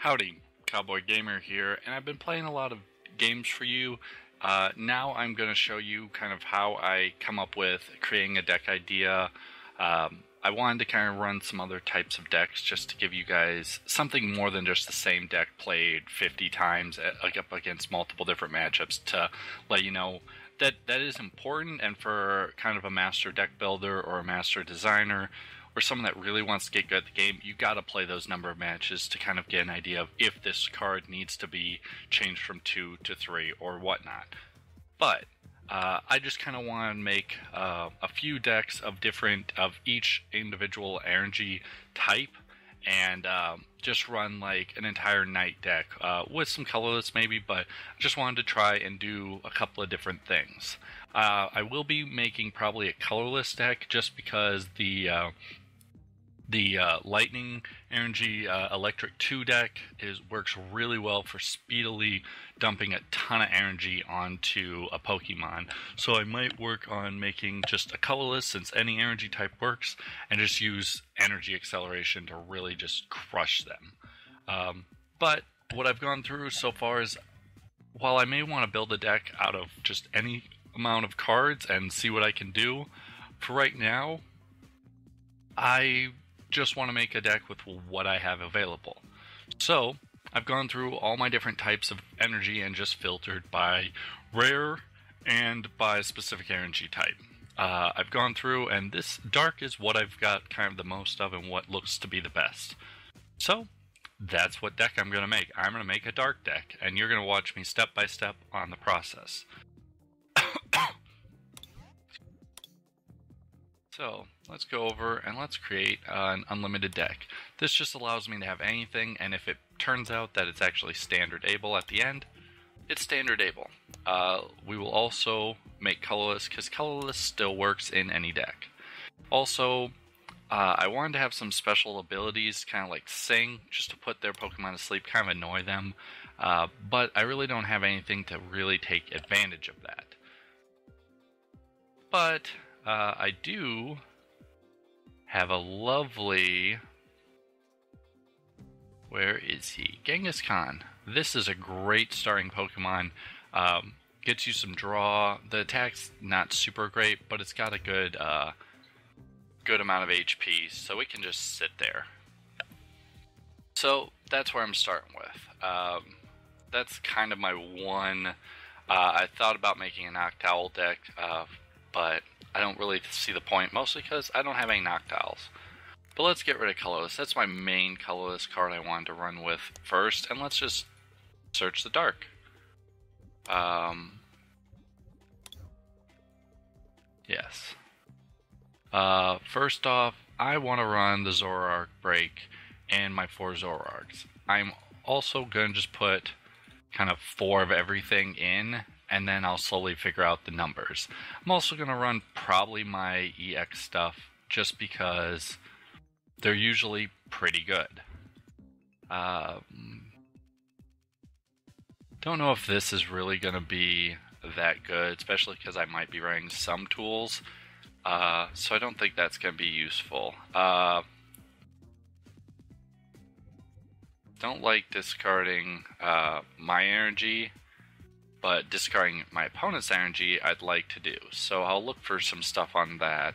Howdy, Cowboy Gamer here, and I've been playing a lot of games for you. Now I'm going to show you kind of how I come up with creating a deck idea. I wanted to kind of run some other types of decks just to give you guys something more than just the same deck played 50 times up against multiple different matchups to let you know that that is important, and for kind of a master deck builder or a master designer or someone that really wants to get good at the game, you got to play those number of matches to kind of get an idea of if this card needs to be changed from 2 to 3 or whatnot. But I just kind of want to make a few decks of each individual energy type, and just run like an entire night deck with some colorless maybe, but I just wanted to try and do a couple of different things. I will be making probably a colorless deck just because the Lightning Energy Electric 2 deck works really well for speedily dumping a ton of energy onto a Pokemon. So I might work on making just a colorless, since any energy type works, and just use energy acceleration to really just crush them. But what I've gone through so far is, while I may want to build a deck out of just any amount of cards and see what I can do, for right now, I just want to make a deck with what I have available. So I've gone through all my different types of energy and just filtered by rare and by specific energy type. I've gone through, and this dark is what I've got kind of the most of and what looks to be the best. So that's what deck I'm going to make. I'm going to make a dark deck, and you're going to watch me step by step on the process. So let's go over and let's create an unlimited deck. This just allows me to have anything, and if it turns out that it's actually standard able at the end, it's standard able. We will also make colorless, because colorless still works in any deck. Also, I wanted to have some special abilities, kind of like Sing, just to put their Pokemon to sleep, kind of annoy them. But I really don't have anything to really take advantage of that. But I do have a lovely... Where is he? Kangaskhan. This is a great starting Pokemon. Gets you some draw. The attack's not super great, but it's got a good amount of HP, so it can just sit there. So that's where I'm starting with. That's kind of my one. I thought about making a Noctowl deck, but I don't really see the point, mostly because I don't have any Noctowls. But let's get rid of colorless. That's my main colorless card I wanted to run with first, and let's just search the dark. Yes. First off, I want to run the Zoroark Break and my 4 Zoroarks. I'm also going to just put kind of 4 of everything in, and then I'll slowly figure out the numbers. I'm also going to run probably my EX stuff, just because they're usually pretty good. Don't know if this is really going to be that good, especially because I might be running some tools. So I don't think that's going to be useful. Don't like discarding my energy, but discarding my opponent's energy I'd like to do. So I'll look for some stuff on that.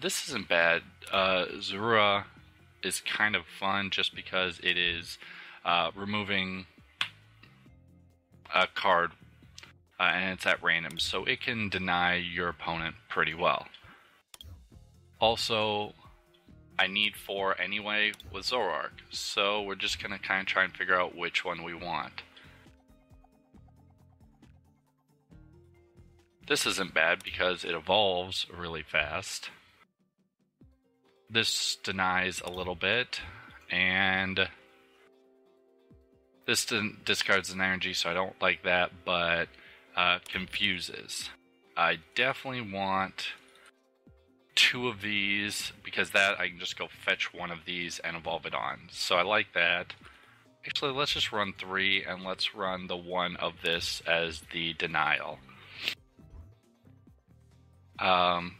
This isn't bad. Zorua is kind of fun just because it is removing a card, and it's at random, so it can deny your opponent pretty well. Also, I need 4 anyway with Zoroark, so we're just going to kind of try and figure out which one we want. This isn't bad because it evolves really fast. This denies a little bit, and this discards an energy, so I don't like that, but confuses. I definitely want 2 of these, because that I can just go fetch 1 of these and evolve it on. So I like that. Actually, let's just run 3, and let's run the 1 of this as the denial.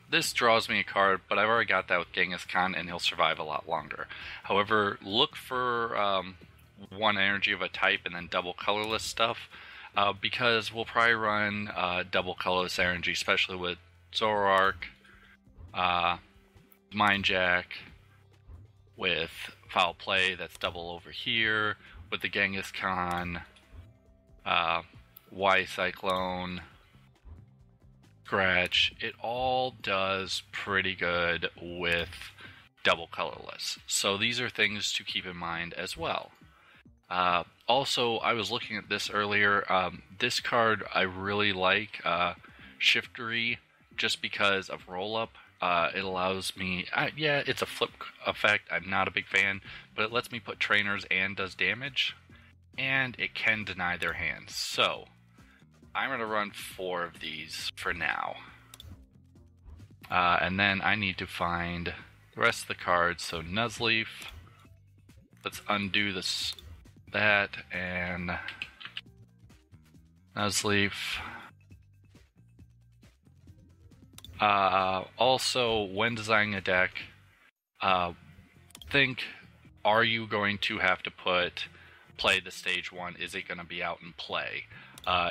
This draws me a card, but I've already got that with Genghis Khan, and he'll survive a lot longer. However, look for one energy of a type and then double colorless stuff, because we'll probably run double colorless energy, especially with Zoroark, Mind Jack, with Foul Play, that's double over here, with the Genghis Khan, Y Cyclone, Scratch. It all does pretty good with double colorless. So these are things to keep in mind as well. Also, I was looking at this earlier. This card I really like, Shiftery, just because of roll up. It allows me, yeah, it's a flip effect. I'm not a big fan, but it lets me put trainers and does damage, and it can deny their hands. So I'm going to run 4 of these for now. And then I need to find the rest of the cards. So Nuzleaf. Let's undo this, that, and Nuzleaf. Also, when designing a deck, think, are you going to have to play the stage 1? Is it going to be out in play?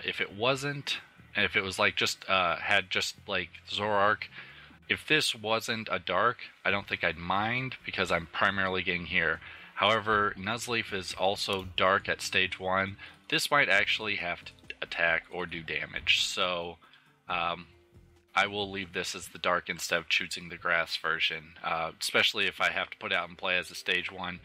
If it wasn't, and if it was like had just like Zoroark, if this wasn't a dark, I don't think I'd mind because I'm primarily getting here. However, Nuzleaf is also dark at stage 1. This might actually have to attack or do damage, so I will leave this as the dark instead of choosing the grass version, especially if I have to put it out and play as a stage 1.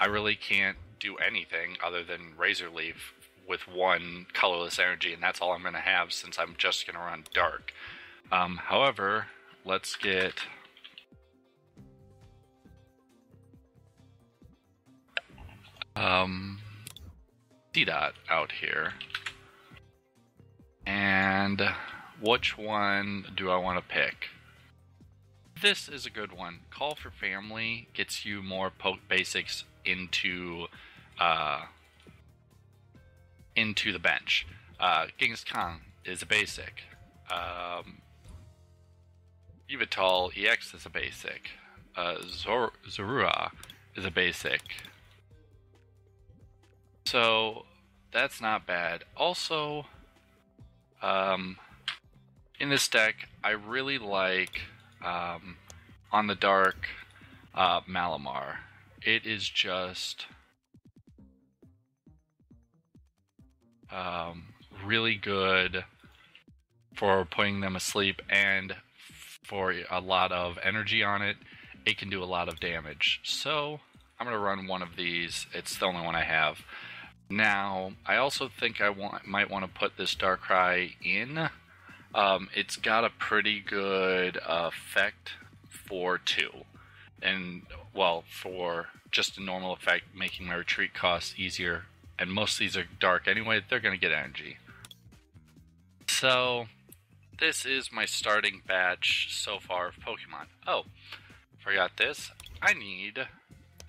I really can't do anything other than Razor Leaf with 1 colorless energy, and that's all I'm going to have since I'm just going to run dark. However, let's get C-Dot out here. And which one do I want to pick? This is a good one. Call for Family gets you more basics into the bench. Genghis Khan is a basic. Yveltal EX is a basic. Zorua is a basic. So that's not bad. Also, in this deck, I really like on the dark Malamar. It is just really good for putting them asleep, and for a lot of energy on it, it can do a lot of damage. So I'm going to run one of these. It's the only one I have. Now, I also think I might want to put this Darkrai in. It's got a pretty good effect for 2. And, well, for just a normal effect, making my retreat costs easier. And most of these are dark anyway, they're going to get energy. So, this is my starting batch so far of Pokemon. Oh, forgot this. I need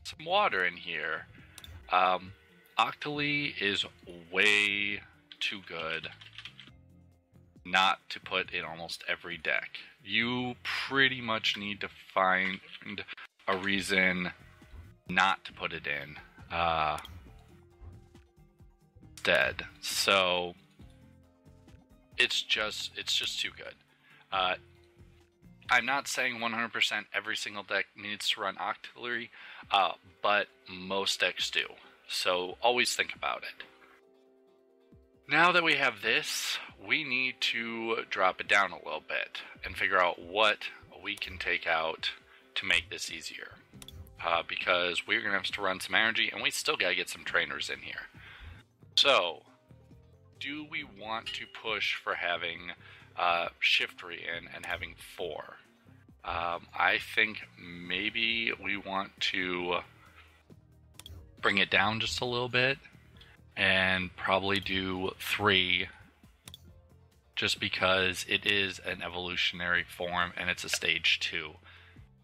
some water in here. Octoly is way too good not to put in almost every deck. You pretty much need to find a reason not to put it in instead. So it's just too good. I'm not saying 100% every single deck needs to run Octoly, but most decks do. So always think about it. Now that we have this, we need to drop it down a little bit and figure out what we can take out to make this easier. Because we're going to have to run some energy, and we still got to get some trainers in here. So, do we want to push for having Shiftery in and having 4? I think maybe we want to bring it down just a little bit and probably do 3, just because it is an evolutionary form and it's a stage 2.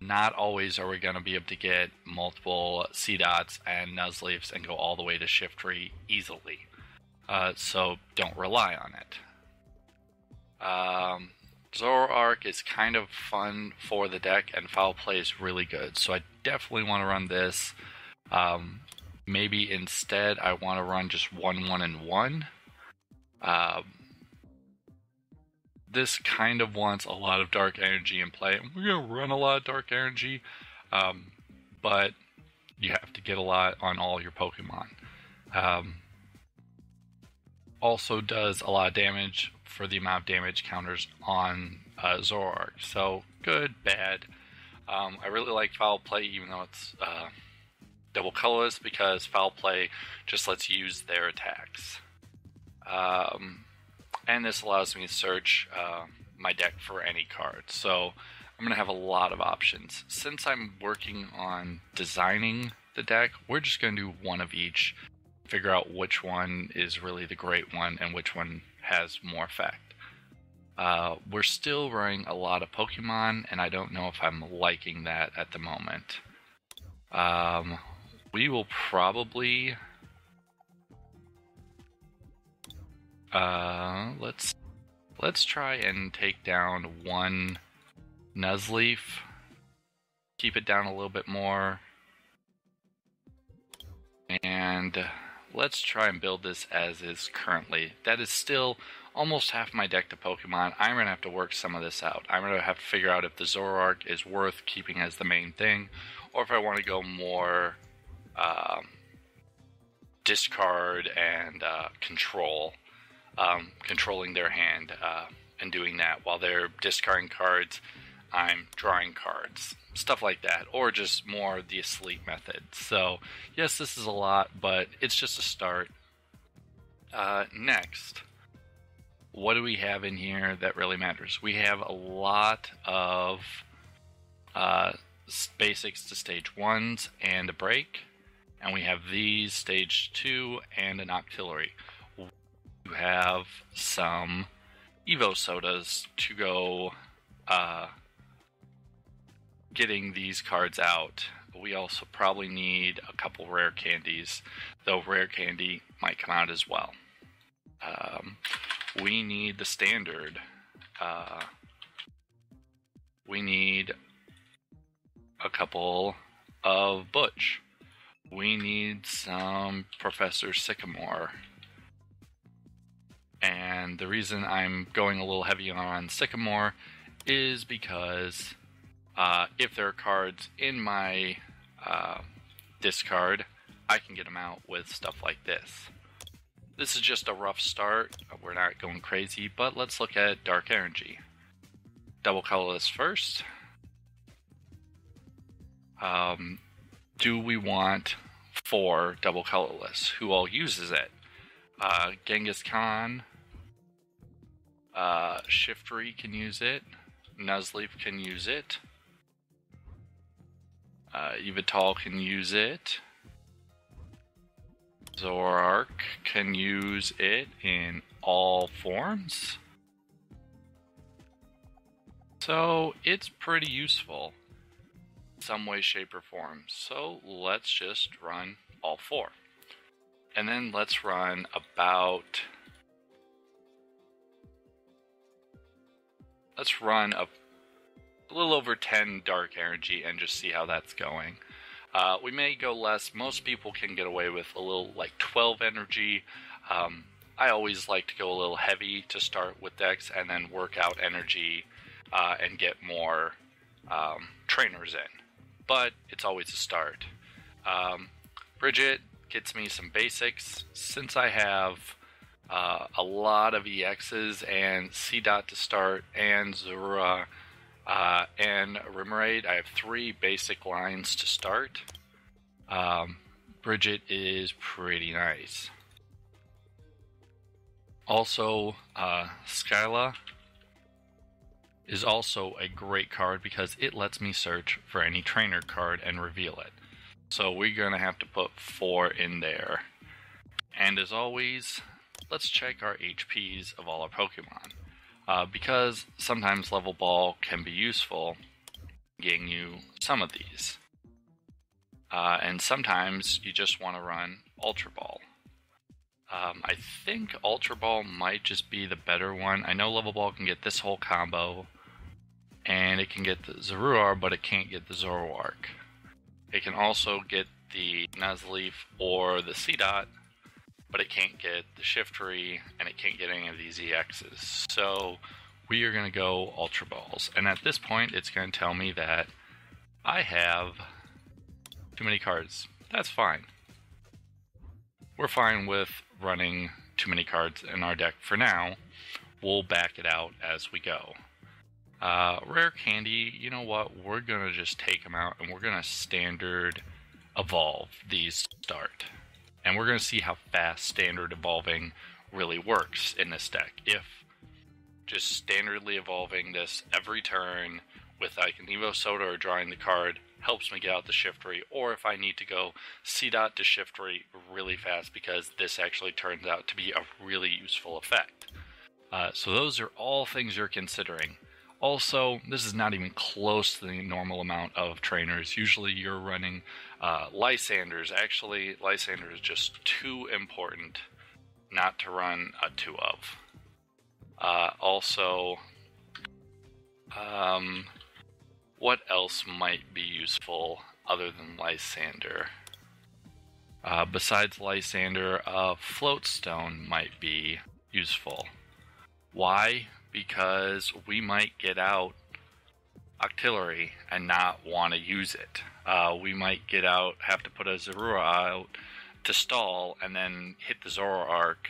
Not always are we going to be able to get multiple C-Dots and Nuzleafs and go all the way to Shiftery easily. So don't rely on it. Zoroark is kind of fun for the deck, and Foul Play is really good. So I definitely want to run this. Maybe instead I want to run just 1, 1, and 1. This kind of wants a lot of dark energy in play. We're going to run a lot of dark energy, but you have to get a lot on all your Pokemon. Also does a lot of damage for the amount of damage counters on Zoroark. So, good, bad. I really like Foul Play, even though it's double colorless, because Foul Play just lets you use their attacks. And this allows me to search my deck for any cards. So, I'm going to have a lot of options. Since I'm working on designing the deck, we're just going to do one of each. Figure out which one is really the great one and which one has more effect. We're still running a lot of Pokemon, and I don't know if I'm liking that at the moment. We will probably... let's try and take down one Nuzleaf. Keep it down a little bit more. And let's try and build this as is currently. That is still almost half my deck to Pokemon. I'm going to have to work some of this out. I'm going to have to figure out if the Zoroark is worth keeping as the main thing, or if I want to go more discard and control. Controlling their hand and doing that. While they're discarding cards, I'm drawing cards. Stuff like that, or just more the asleep method. So, yes, this is a lot, but it's just a start. Next, what do we have in here that really matters? We have a lot of basics to stage 1s and a break, and we have these stage 2 and an auxiliary. We have some Evo sodas to go getting these cards out. We also probably need a couple rare candies, though rare candy might come out as well. We need the standard. We need a couple of Butch. We need some Professor Sycamore. And the reason I'm going a little heavy on Sycamore is because if there are cards in my discard, I can get them out with stuff like this. This is just a rough start. We're not going crazy, but let's look at Dark Energy. Double colorless first. Do we want 4 double colorless? Who all uses it? Genghis Khan, Shiftry can use it, Nuzleaf can use it, Yveltal can use it, Zoroark can use it in all forms. So it's pretty useful in some way, shape, or form. So let's just run all 4. And then let's run about... Let's run a little over 10 Dark Energy and just see how that's going. We may go less. Most people can get away with a little like 12 energy. I always like to go a little heavy to start with decks and then work out energy and get more trainers in. But it's always a start. Bridget gets me some basics. Since I have a lot of EXs and C-Dot to start and Zura and Remoraid, I have 3 basic lines to start. Bridget is pretty nice. Also, Skyla is also a great card because it lets me search for any trainer card and reveal it. So we're going to have to put 4 in there. And as always, let's check our HPs of all our Pokemon. Because sometimes Level Ball can be useful, getting you some of these. And sometimes you just want to run Ultra Ball. I think Ultra Ball might just be the better one. I know Level Ball can get this whole combo, and it can get the Zoroark, but it can't get the Zoroark. It can also get the Nuzleaf or the Seedot, but it can't get the Shiftry, and it can't get any of these EXs. So we are going to go Ultra Balls. And at this point, it's going to tell me that I have too many cards. That's fine. We're fine with running too many cards in our deck for now. We'll back it out as we go. Rare Candy, you know what? We're going to just take them out and we're going to standard evolve these to start. And we're going to see how fast standard evolving really works in this deck. If just standardly evolving this every turn with like an Evo Soda or drawing the card helps me get out the Shiftry, or if I need to go C-Dot to Shiftry really fast because this actually turns out to be a really useful effect. So those are all things you're considering. Also, this is not even close to the normal amount of trainers. Usually you're running Lysanders. Actually, Lysander is just too important not to run a 2 of. What else might be useful other than Lysander? Besides Lysander, Floatstone might be useful. Why? Because we might get out Octillery and not want to use it. We might have to put a Zorua out to stall and then hit the Zoroark,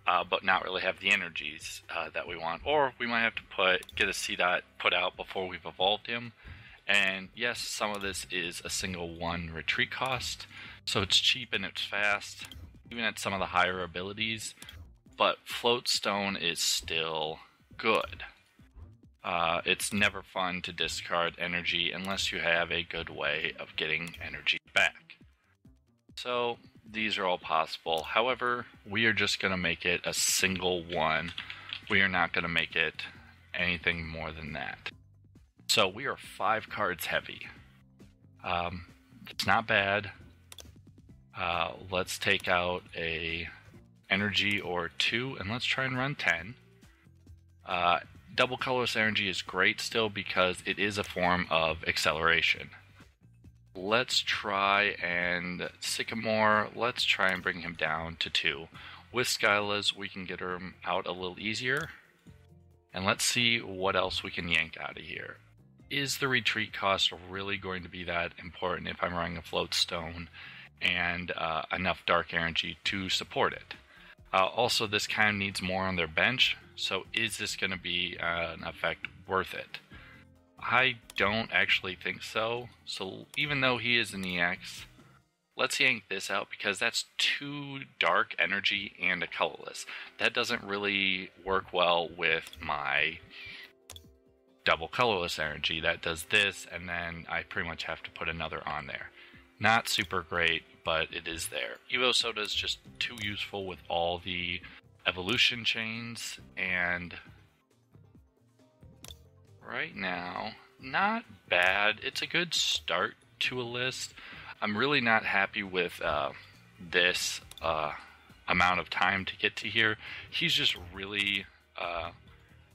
but not really have the energies that we want. Or we might have to get a C-Dot put out before we've evolved him. And yes, some of this is a single 1 retreat cost, so it's cheap and it's fast, even at some of the higher abilities, but Floatstone is still good. It's never fun to discard energy unless you have a good way of getting energy back. So these are all possible. However, we are just going to make it a single 1. We are not going to make it anything more than that. So we are 5 cards heavy. It's not bad. Let's take out a energy or 2 and let's try and run 10. Double colorless energy is great still because it is a form of acceleration. Let's try and Sycamore, let's try and bring him down to 2. With Skylas, we can get him out a little easier. And let's see what else we can yank out of here. Is the retreat cost really going to be that important if I'm running a Floatstone and enough Dark Energy to support it? Also, this kind of needs more on their bench, so is this going to be an effect worth it? I don't actually think so. So even though he is an EX, let's yank this out because that's 2 Dark Energy and a colorless. That doesn't really work well with my double colorless energy. That does this, and then I pretty much have to put another on there. Not super great, but it is there. Evo Soda is just too useful with all the evolution chains, and right now, not bad. It's a good start to a list. I'm really not happy with this amount of time to get to here. He's just really...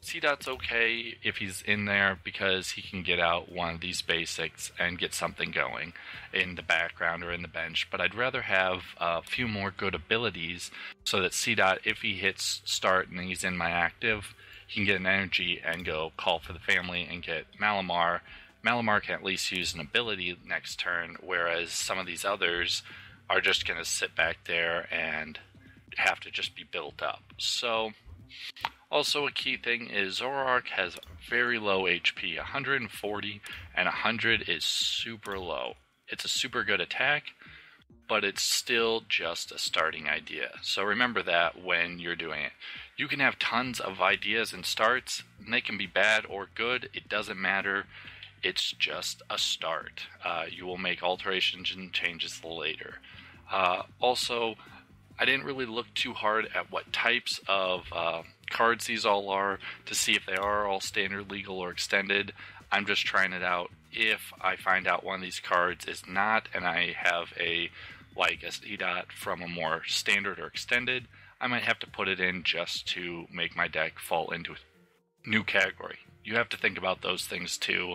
C-Dot's okay if he's in there because he can get out one of these basics and get something going in the background or in the bench, but I'd rather have a few more good abilities so that C-Dot, if he hits start and he's in my active, he can get an energy and go call for the family and get Malamar. Malamar can at least use an ability next turn, whereas some of these others are just going to sit back there and have to just be built up. So... also, a key thing is Zoroark has very low HP, 140, and 100 is super low. It's a super good attack, but it's still just a starting idea. So remember that when you're doing it. You can have tons of ideas and starts, and they can be bad or good. It doesn't matter. It's just a start. You will make alterations and changes later. Also, I didn't really look too hard at what types of cards these all are to see if they are all standard, legal, or extended. I'm just trying it out. If I find out one of these cards is not, and I have a C-Dot from a more standard or extended, I might have to put it in just to make my deck fall into a new category. You have to think about those things too,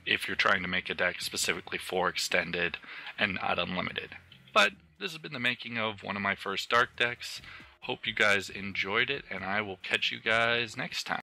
if you're trying to make a deck specifically for extended and not unlimited. But this has been the making of one of my first Dark decks. Hope you guys enjoyed it, and I will catch you guys next time.